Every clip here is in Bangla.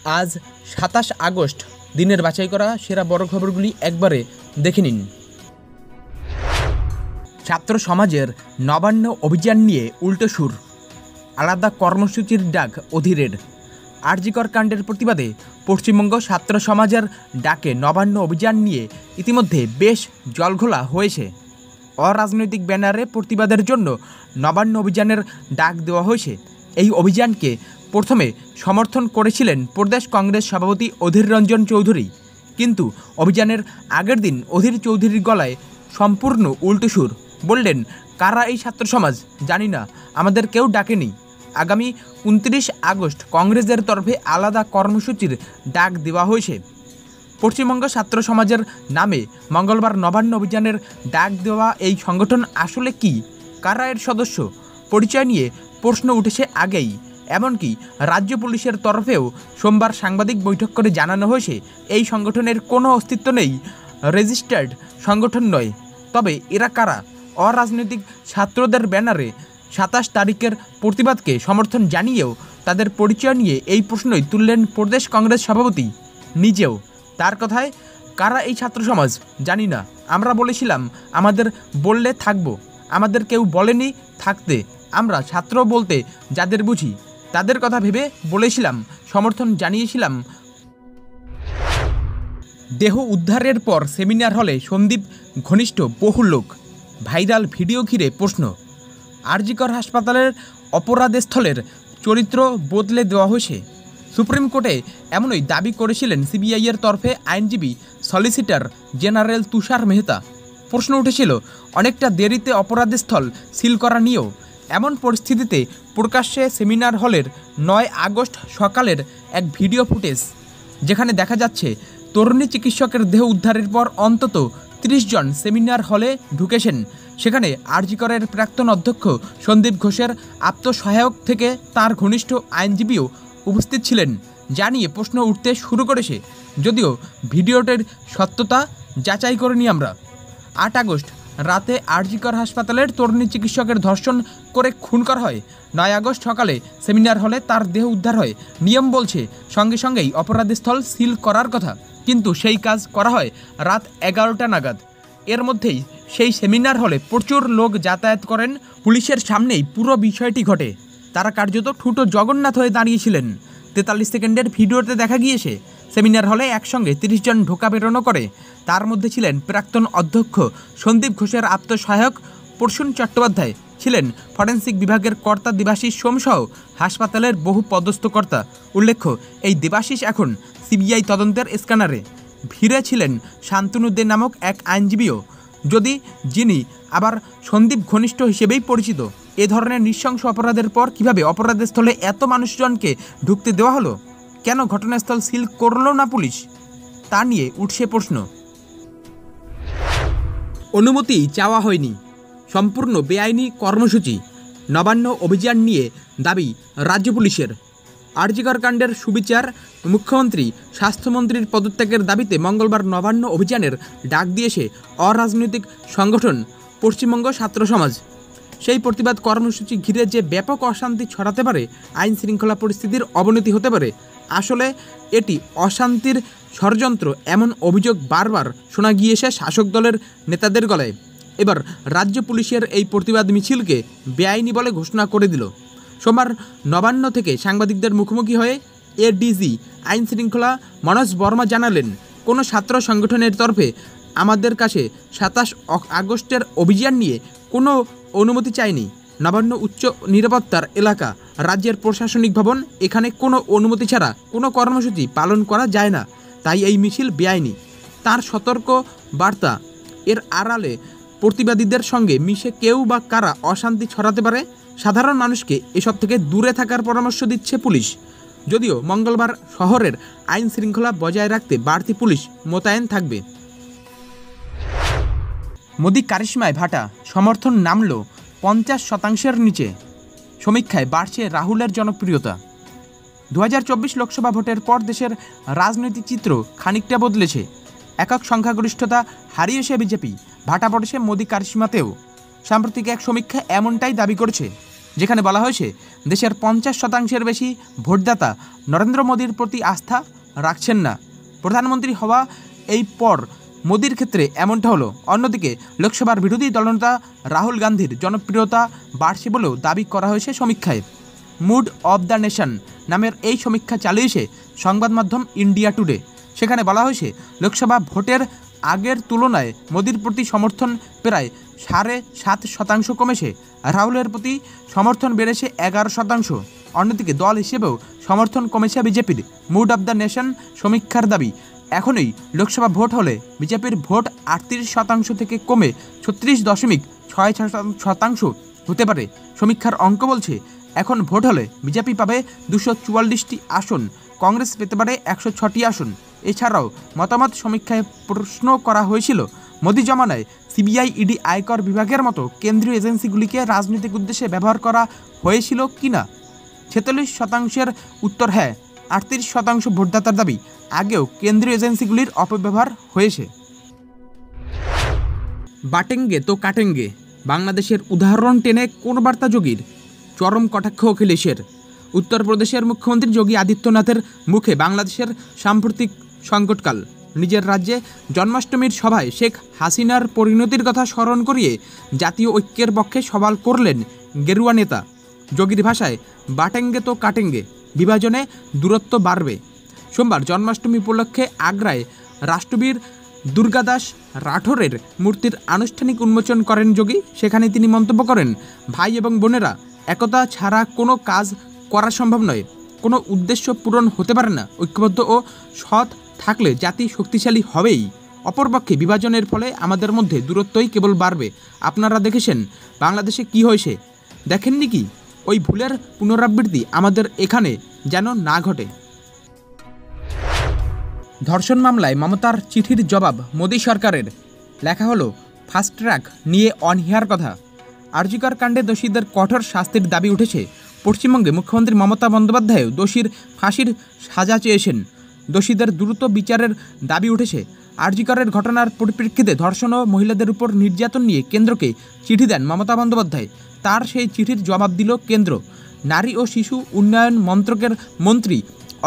আজ ২৭ আগস্ট, দিনের বাছাই করা সেরা বড় খবরগুলি একবারে দেখে নিন। ছাত্র সমাজের নবান্ন অভিযান নিয়ে উল্টো সুর, আলাদা কর্মসূচির ডাক অধীরের। আরজিকর কাণ্ডের প্রতিবাদে পশ্চিমবঙ্গ ছাত্র সমাজের ডাকে নবান্ন অভিযান নিয়ে ইতিমধ্যে বেশ জলঘোলা হয়েছে। অরাজনৈতিক ব্যানারে প্রতিবাদের জন্য নবান্ন অভিযানের ডাক দেওয়া হয়েছে। এই অভিযানকে প্রথমে সমর্থন করেছিলেন প্রদেশ কংগ্রেস সভাপতি অধীর রঞ্জন চৌধুরী, কিন্তু অভিযানের আগের দিন অধীর চৌধুরীর গলায় সম্পূর্ণ উল্টো সুর। বললেন, কারা এই ছাত্র সমাজ জানি না, আমাদের কেউ ডাকেনি। আগামী ২৯ আগস্ট কংগ্রেসের তরফে আলাদা কর্মসূচির ডাক দেওয়া হয়েছে। পশ্চিমবঙ্গ ছাত্র সমাজের নামে মঙ্গলবার নবান্ন অভিযানের ডাক দেওয়া এই সংগঠন আসলে কি, কারা এর সদস্য, পরিচয় নিয়ে প্রশ্ন উঠেছে আগেই। এমনকি রাজ্য পুলিশের তরফেও সোমবার সাংবাদিক বৈঠক করে জানানো হয়েছে এই সংগঠনের কোনো অস্তিত্ব নেই, রেজিস্টার্ড সংগঠন নয়। তবে এরা কারা? অরাজনৈতিক ছাত্রদের ব্যানারে ২৭ তারিখের প্রতিবাদকে সমর্থন জানিয়েও তাদের পরিচয় নিয়ে এই প্রশ্নই তুললেন প্রদেশ কংগ্রেস সভাপতি নিজেও। তার কথায়, কারা এই ছাত্র সমাজ জানি না, আমরা বলেছিলাম আমাদের বললে থাকবো, আমাদের কেউ বলেনি থাকতে, আমরা ছাত্র বলতে যাদের বুঝি তাদের কথা ভেবে বলেছিলাম, সমর্থন জানিয়েছিলাম। দেহ উদ্ধারের পর সেমিনার হলে সন্দীপ ঘনিষ্ঠ বহু লোক, ভাইরাল ভিডিও ঘিরে প্রশ্ন। আরজিকর হাসপাতালের অপরাধস্থলের চরিত্র বদলে দেওয়া হয়েছে। সুপ্রিম কোর্টে এমনই দাবি করেছিলেন সিবিআইয়ের তরফে আইনজীবী সলিসিটর জেনারেল তুষার মেহতা। প্রশ্ন উঠেছিল অনেকটা দেরিতে অপরাধস্থল সিল করা নিয়েও। এমন পরিস্থিতিতে প্রকাশ্যে সেমিনার হলের ৯ আগস্ট সকালের এক ভিডিও ফুটেজ, যেখানে দেখা যাচ্ছে তরুণী চিকিৎসকের দেহ উদ্ধারের পর অন্তত ৩০ জন সেমিনার হলে ঢুকেছেন। সেখানে আরজিকরের প্রাক্তন অধ্যক্ষ সন্দীপ ঘোষের আত্মসহায়ক থেকে তার ঘনিষ্ঠ আইনজীবীও উপস্থিত ছিলেন, যা নিয়ে প্রশ্ন উঠতে শুরু করেছে। যদিও ভিডিওটির সত্যতা যাচাই করিনি আমরা। ৮ আগস্ট রাতে আরজিকর হাসপাতালের তরুণী চিকিৎসকের ধর্ষণ করে খুন করা হয়। ৯ আগস্ট সকালে সেমিনার হলে তার দেহ উদ্ধার হয়। নিয়ম বলছে সঙ্গে সঙ্গেই অপরাধস্থল সিল করার কথা, কিন্তু সেই কাজ করা হয় রাত ১১টা নাগাদ। এর মধ্যেই সেই সেমিনার হলে প্রচুর লোক যাতায়াত করেন। পুলিশের সামনেই পুরো বিষয়টি ঘটে। তারা কার্যত ঠুটো জগন্নাথ হয়ে দাঁড়িয়েছিলেন। ৪৩ সেকেন্ডের ভিডিওতে দেখা গিয়েছে সেমিনার হলে একসঙ্গে ৩০ জন ঢোকা বেরোনো করে। তার মধ্যে ছিলেন প্রাক্তন অধ্যক্ষ সন্দীপ ঘোষের আত্মসহায়ক প্রসূন চট্টোপাধ্যায়, ছিলেন ফরেন্সিক বিভাগের কর্তা দেবাশিস সোমসহ হাসপাতালের বহু পদস্থ কর্তা। উল্লেখ্য, এই দেবাশিস এখন সিবিআই তদন্তের স্ক্যানারে। ভিড়ে ছিলেন শান্তনু দে নামক এক আইনজীবীও, যিনি আবার সন্দীপ ঘনিষ্ঠ হিসেবেই পরিচিত। এ ধরনের নৃশংস অপরাধের পর কিভাবে অপরাধস্থলে এত মানুষজনকে ঢুকতে দেওয়া হলো? কেন ঘটনাস্থল সিল করল না পুলিশ? তা নিয়ে উঠছে প্রশ্ন। অনুমতি চাওয়া হয়নি, সম্পূর্ণ বেআইনি কর্মসূচি। নবান্ন অভিযান নিয়ে দাবি রাজ্য পুলিশের। আরজিকর কাণ্ডের সুবিচার, মুখ্যমন্ত্রী স্বাস্থ্যমন্ত্রীর পদত্যাগের দাবিতে মঙ্গলবার নবান্ন অভিযানের ডাক দিয়েছে অরাজনৈতিক সংগঠন পশ্চিমবঙ্গ ছাত্র সমাজ। সেই প্রতিবাদ কর্মসূচি ঘিরে যে ব্যাপক অশান্তি ছড়াতে পারে, আইন শৃঙ্খলা পরিস্থিতির অবনতি হতে পারে, আসলে এটি অশান্তির ষড়যন্ত্র, এমন অভিযোগ বারবার শোনা গিয়েছে শাসক দলের নেতাদের গলায়। এবার রাজ্য পুলিশের এই প্রতিবাদ মিছিলকে বেআইনি বলে ঘোষণা করে দিল। সোমবার নবান্ন থেকে সাংবাদিকদের মুখোমুখি হয়ে এডিজি আইন শৃঙ্খলা মনোজ বর্মা জানালেন, কোনো ছাত্র সংগঠনের তরফে আমাদের কাছে ২৭ আগস্টের অভিযান নিয়ে কোনো অনুমতি চাইনি। নবান্ন উচ্চ নিরাপত্তার এলাকা, রাজ্যের প্রশাসনিক ভবন, এখানে কোনো অনুমতি ছাড়া কোনো কর্মসূচি পালন করা যায় না, তাই এই মিছিল বেআইনি। তার সতর্ক বার্তা, এর আড়ালে প্রতিবাদীদের সঙ্গে মিশে কেউ বা কারা অশান্তি ছড়াতে পারে, সাধারণ মানুষকে এসব থেকে দূরে থাকার পরামর্শ দিচ্ছে পুলিশ। যদিও মঙ্গলবার শহরের আইন শৃঙ্খলা বজায় রাখতে বাড়তি পুলিশ মোতায়েন থাকবে। মোদি কারিশমায় ভাটা, সমর্থন নামল ৫০% নিচে। সমীক্ষায় বাড়ছে রাহুলের জনপ্রিয়তা। ২০২৪ লোকসভা ভোটের পর দেশের রাজনৈতিক চিত্র খানিকটা বদলেছে। একক সংখ্যাগরিষ্ঠতা হারিয়েছে বিজেপি, ভাটা পড়েছে মোদি কারিশমাতেও। সাম্প্রতিক এক সমীক্ষা এমনটাই দাবি করেছে। যেখানে বলা হয়েছে দেশের 50% বেশি ভোটদাতা নরেন্দ্র মোদীর প্রতি আস্থা রাখছেন না। প্রধানমন্ত্রী হওয়া এই পর মোদীর ক্ষেত্রে এমনটা হলো। অন্যদিকে লোকসভার বিরোধী দলনেতা রাহুল গান্ধীর জনপ্রিয়তা বাড়ছে বলেও দাবি করা হয়েছে সমীক্ষায়। মুড অব দ্য নেশন নামের এই সমীক্ষা চালিয়েছে সংবাদ মাধ্যম ইন্ডিয়া টুডে। সেখানে বলা হয়েছে লোকসভা ভোটের আগের তুলনায় মোদীর প্রতি সমর্থন প্রায় 7.5% কমেছে, রাহুলের প্রতি সমর্থন বেড়েছে 11%। অন্যদিকে দল হিসেবেও সমর্থন কমেছে বিজেপির। মুড অব দ্য নেশন সমীক্ষার দাবি, এখনই লোকসভা ভোট হলে বিজেপির ভোট 38% থেকে কমে 36.6% হতে পারে। সমীক্ষার অঙ্ক বলছে এখন ভোট হলে বিজেপি পাবে 244টি আসন, কংগ্রেস পেতে পারে 106টি আসন। এছাড়াও মতামত সমীক্ষায় প্রশ্ন করা হয়েছিল মোদি জমানায় সিবিআই, ইডি, আয়কর বিভাগের মতো কেন্দ্রীয় এজেন্সিগুলিকে রাজনৈতিক উদ্দেশ্যে ব্যবহার করা হয়েছিল কিনা। 46% উত্তর হ্যাঁ, 38% ভোটদাতার দাবি আগেও কেন্দ্রীয় এজেন্সিগুলির অপব্যবহার হয়েছে। বাটেঙ্গে তো কাটেঙ্গে, বাংলাদেশের উদাহরণ টেনে কোন বার্তা যোগীর? চরম কটাক্ষ অখিলেশের। উত্তরপ্রদেশের মুখ্যমন্ত্রী যোগী আদিত্যনাথের মুখে বাংলাদেশের সাম্প্রতিক সংকটকাল। নিজের রাজ্যে জন্মাষ্টমীর সভায় শেখ হাসিনার পরিণতির কথা স্মরণ করিয়ে জাতীয় ঐক্যের পক্ষে সওয়াল করলেন গেরুয়া নেতা। যোগীর ভাষায় বাটেঙ্গে তো কাটেঙ্গে, বিভাজনে দূরত্ব বাড়বে। সোমবার জন্মাষ্টমী উপলক্ষে আগ্রায় রাষ্ট্রবীর দুর্গাদাস রাঠোরের মূর্তির আনুষ্ঠানিক উন্মোচন করেন যোগী। সেখানে তিনি মন্তব্য করেন, ভাই এবং বোনেরা, একতা ছাড়া কোনো কাজ করা সম্ভব নয়, কোনো উদ্দেশ্য পূরণ হতে পারে না। ঐক্যবদ্ধ ও সৎ থাকলে জাতি শক্তিশালী হবেই। অপরপক্ষে বিভাজনের ফলে আমাদের মধ্যে দূরত্বই কেবল বাড়বে। আপনারা দেখেছেন বাংলাদেশে কি হয়েছে, দেখেননি কি? ওই ভুলের পুনরাবৃত্তি আমাদের এখানে যেন না ঘটে। ধর্ষণ মামলায় মমতার চিঠির জবাব মোদী সরকারের। লেখা হলো, ফাস্ট ট্র্যাক নিয়ে অনীহার কথা। আর.জি. কর কাণ্ডে দোষীদের কঠোর শাস্তির দাবি উঠেছে। পশ্চিমবঙ্গে মুখ্যমন্ত্রী মমতা বন্দ্যোপাধ্যায়ও দোষীর ফাঁসির সাজা চেয়েছেন। দোষীদের দ্রুত বিচারের দাবি উঠেছে। আর.জি. করের ঘটনার পরিপ্রেক্ষিতে ধর্ষণ ও মহিলাদের উপর নির্যাতন নিয়ে কেন্দ্রকে চিঠি দেন মমতা বন্দ্যোপাধ্যায়। তার সেই চিঠির জবাব দিল কেন্দ্র। নারী ও শিশু উন্নয়ন মন্ত্রকের মন্ত্রী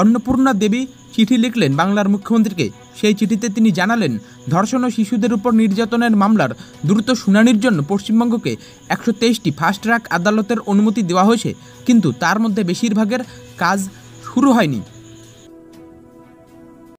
অন্নপূর্ণা দেবী চিঠি লিখলেন বাংলার মুখ্যমন্ত্রীকে। সেই চিঠিতে তিনি জানালেন, ধর্ষণ ও শিশুদের উপর নির্যাতনের মামলার দ্রুত শুনানির জন্য পশ্চিমবঙ্গকে 123টি ফাস্ট ট্র্যাক আদালতের অনুমতি দেওয়া হয়েছে, কিন্তু তার মধ্যে বেশিরভাগের কাজ শুরু হয়নি।